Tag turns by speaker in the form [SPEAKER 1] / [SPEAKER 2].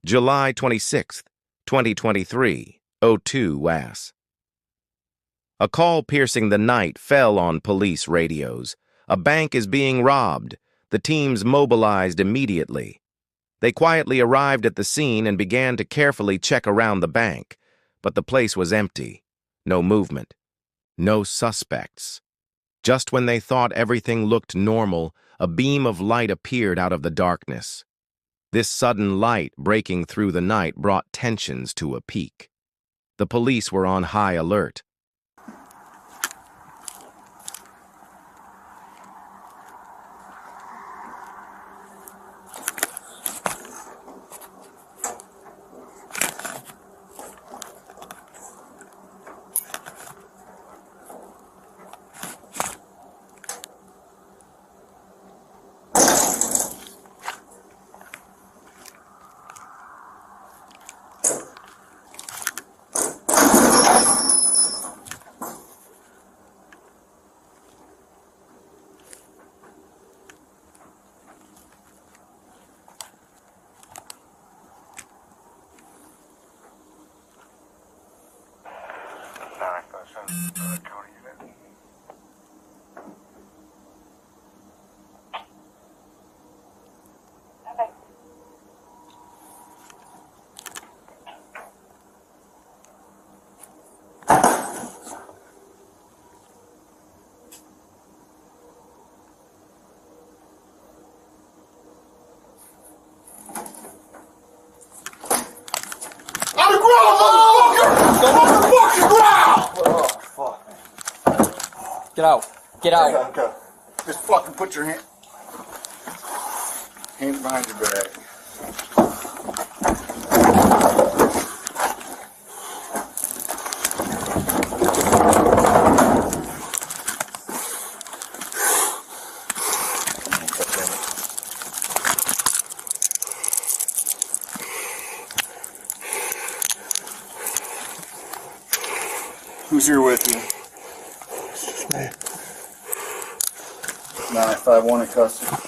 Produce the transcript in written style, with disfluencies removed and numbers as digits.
[SPEAKER 1] July 26th, 2023, 02 WAS. A call piercing the night fell on police radios. A bank is being robbed. The teams mobilized immediately. They quietly arrived at the scene and began to carefully check around the bank, but the place was empty. No movement. No suspects. Just when they thought everything looked normal, a beam of light appeared out of the darkness. This sudden light breaking through the night brought tensions to a peak. The police were on high alert.
[SPEAKER 2] Get out. Get out.
[SPEAKER 3] Okay. Just fucking put your hands behind your back. Who's here with you? 951 in custody.